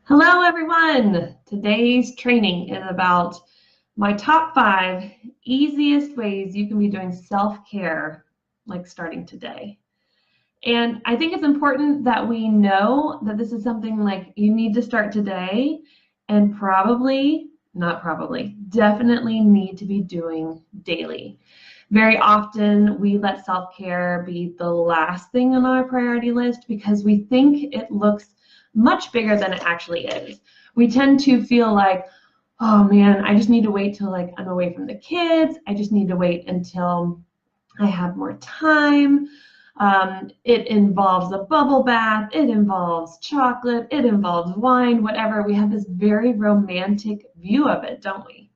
Hello, everyone. Today's training is about my top 5 easiest ways you can be doing self-care, like starting today. And I think it's important that we know that this is something like you need to start today and definitely need to be doing daily. Very often we let self-care be the last thing on our priority list because we think it looks much bigger than it actually is. We tend to feel like, oh man, I just need to wait till like I'm away from the kids. I just need to wait until I have more time. It involves a bubble bath, it involves chocolate, it involves wine, whatever. We have this very romantic view of it, don't we?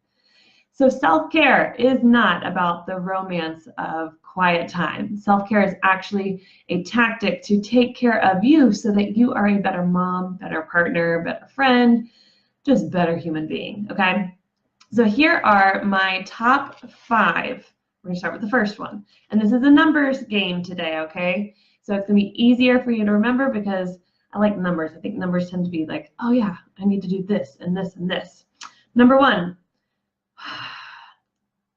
So self-care is not about the romance of quiet time. Self-care is actually a tactic to take care of you so that you are a better mom, better partner, better friend, just better human being, okay? So here are my top 5. We're gonna start with the first one. And this is a numbers game today, okay? So it's gonna be easier for you to remember because I like numbers. I think numbers tend to be like, oh yeah, I need to do this and this and this. Number 1.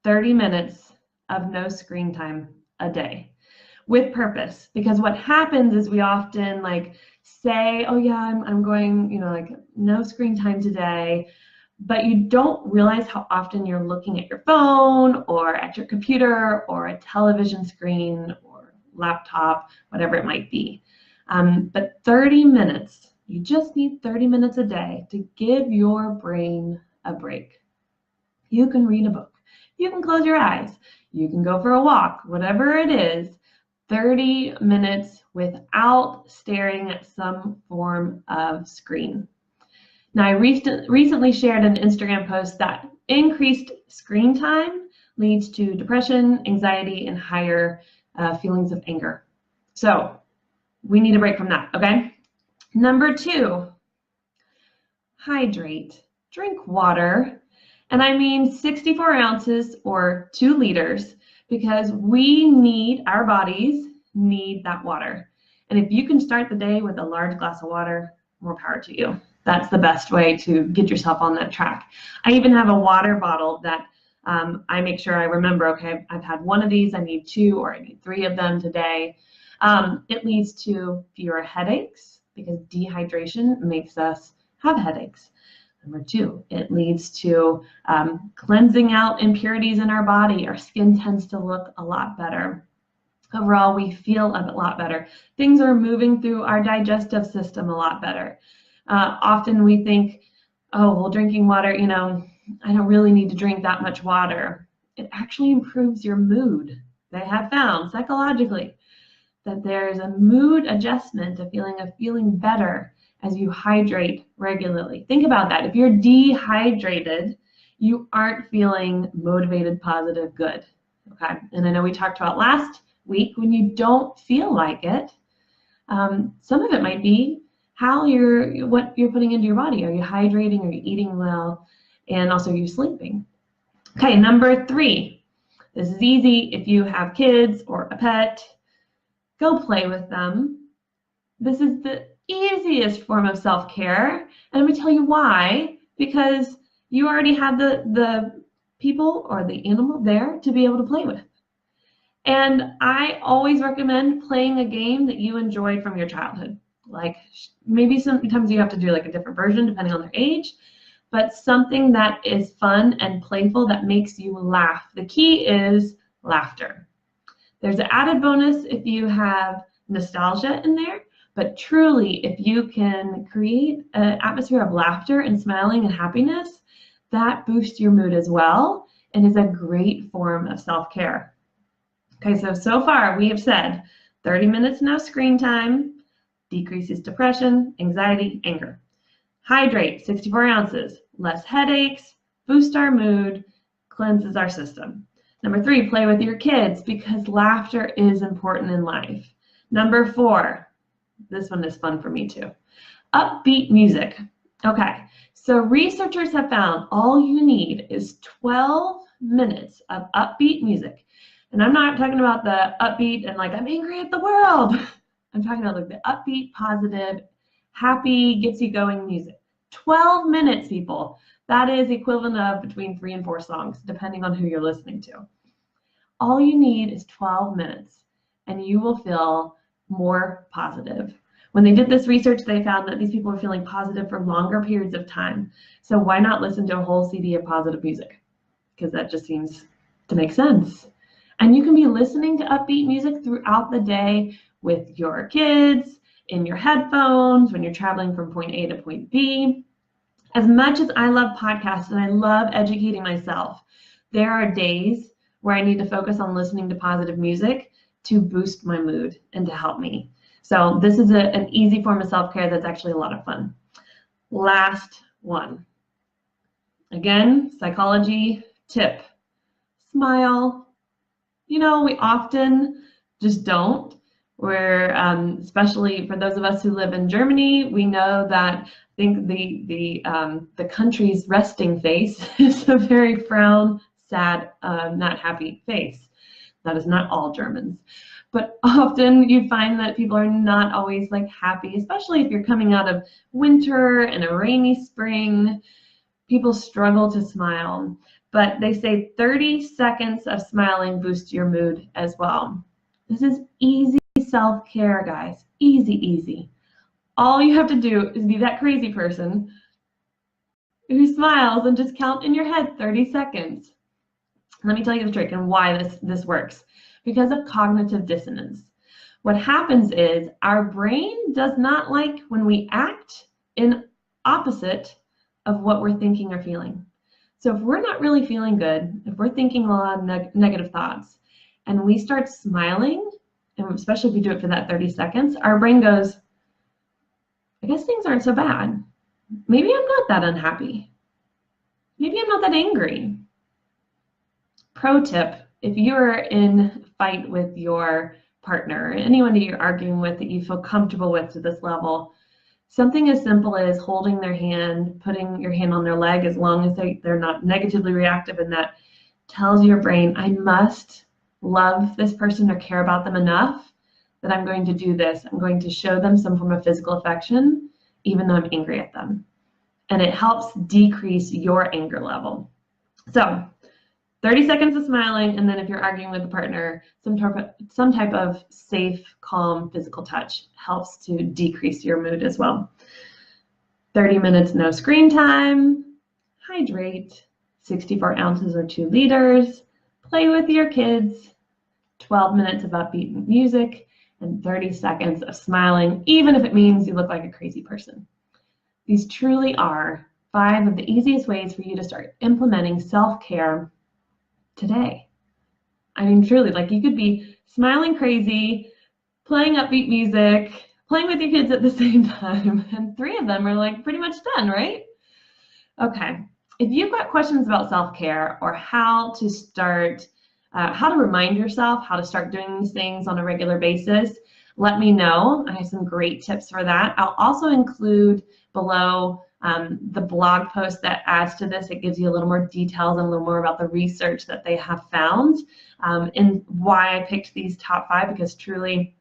30 minutes of no screen time a day with purpose, because what happens is we often like say, oh yeah, I'm going, like no screen time today, but you don't realize how often you're looking at your phone or at your computer or a television screen or laptop, whatever it might be. But 30 minutes, you just need 30 minutes a day to give your brain a break. You can read a book. You can close your eyes. You can go for a walk, whatever it is, 30 minutes without staring at some form of screen. Now, I recently shared an Instagram post that increased screen time leads to depression, anxiety, and higher feelings of anger. So we need a break from that, okay? Number 2, hydrate. Drink water. And I mean 64 ounces or 2 liters, because our bodies need that water. And if you can start the day with a large glass of water, more power to you. That's the best way to get yourself on that track. I even have a water bottle that I make sure I remember, okay, I've had one of these, I need 2 or I need 3 of them today. It leads to fewer headaches because dehydration makes us have headaches. Number 2, it leads to cleansing out impurities in our body. Our skin tends to look a lot better. Overall, we feel a lot better. Things are moving through our digestive system a lot better. Often we think, oh, well, drinking water, I don't really need to drink that much water. It actually improves your mood. They have found psychologically that there's a mood adjustment, a feeling of feeling better as you hydrate regularly. Think about that. If you're dehydrated, you aren't feeling motivated, positive, good. Okay. And I know we talked about last week when you don't feel like it. Some of it might be what you're putting into your body. Are you hydrating? Are you eating well? And also, are you sleeping? Okay. Number 3. This is easy. If you have kids or a pet, go play with them. This is the easiest form of self-care, and I'm going to tell you why. Because you already have the people or the animal there to be able to play with. And I always recommend playing a game that you enjoyed from your childhood. Like maybe sometimes you have to do like a different version depending on their age, but something that is fun and playful that makes you laugh. The key is laughter. There's an added bonus if you have nostalgia in there. But truly, if you can create an atmosphere of laughter and smiling and happiness, that boosts your mood as well and is a great form of self-care. Okay, so far we have said 30 minutes no screen time decreases depression, anxiety, anger. Hydrate, 64 ounces, less headaches, boosts our mood, cleanses our system. Number 3, play with your kids because laughter is important in life. Number 4, this one is fun for me too. Upbeat music. Okay, so researchers have found all you need is 12 minutes of upbeat music. And I'm not talking about the upbeat and like I'm angry at the world. I'm talking about like the upbeat, positive, happy, gets you going music. 12 minutes, people. That is equivalent of between 3 and 4 songs, depending on who you're listening to. All you need is 12 minutes, and you will feel more positive. When they did this research, they found that these people were feeling positive for longer periods of time. So why not listen to a whole CD of positive music? Because that just seems to make sense. And you can be listening to upbeat music throughout the day with your kids, in your headphones, when you're traveling from point A to point B. As much as I love podcasts and I love educating myself, there are days where I need to focus on listening to positive music to boost my mood and to help me. So this is an easy form of self-care that's actually a lot of fun. Last one. Again, psychology tip. Smile. You know, we often just don't. Especially for those of us who live in Germany, we know that I think the country's resting face is a very frown, sad, not happy face. That is not all Germans. But often you find that people are not always like happy, especially if you're coming out of winter and a rainy spring. People struggle to smile, but they say 30 seconds of smiling boosts your mood as well. This is easy self-care, guys. Easy, easy. All you have to do is be that crazy person who smiles and just count in your head 30 seconds. Let me tell you the trick and why this works. Because of cognitive dissonance. What happens is our brain does not like when we act in opposite of what we're thinking or feeling. So if we're not really feeling good, if we're thinking a lot of negative thoughts, and we start smiling, and especially if we do it for that 30 seconds, our brain goes, I guess things aren't so bad. Maybe I'm not that unhappy. Maybe I'm not that angry. Pro tip, if you're in fight with your partner, or anyone that you're arguing with that you feel comfortable with to this level, something as simple as holding their hand, putting your hand on their leg, as long as they're not negatively reactive, and that tells your brain, I must love this person or care about them enough that I'm going to do this. I'm going to show them some form of physical affection, even though I'm angry at them. And it helps decrease your anger level. So 30 seconds of smiling, and then if you're arguing with a partner, some type of safe, calm, physical touch helps to decrease your mood as well. 30 minutes no screen time, hydrate, 64 ounces or 2 liters, play with your kids, 12 minutes of upbeat music, and 30 seconds of smiling, even if it means you look like a crazy person. These truly are 5 of the easiest ways for you to start implementing self-care today. I mean, truly, like you could be smiling crazy, playing upbeat music, playing with your kids at the same time, and 3 of them are like pretty much done, right? Okay, if you've got questions about self-care or how to start, how to remind yourself how to start doing these things on a regular basis, let me know. I have some great tips for that. I'll also include below the blog post that adds to this. It gives you a little more details and a little more about the research that they have found and why I picked these top 5, because truly,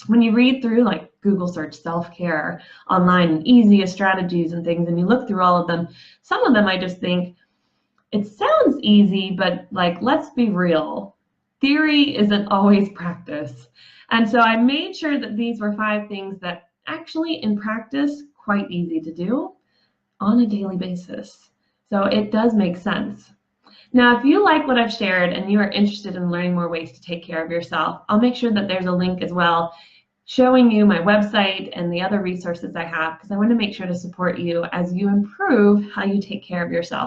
when you read through like Google search self-care online and easiest strategies and things, and you look through all of them, some of them I just think, it sounds easy, but like, let's be real. Theory isn't always practice. And so I made sure that these were 5 things that actually in practice, quite easy to do on a daily basis. So it does make sense. Now, if you like what I've shared and you are interested in learning more ways to take care of yourself, I'll make sure that there's a link as well showing you my website and the other resources I have, because I want to make sure to support you as you improve how you take care of yourself.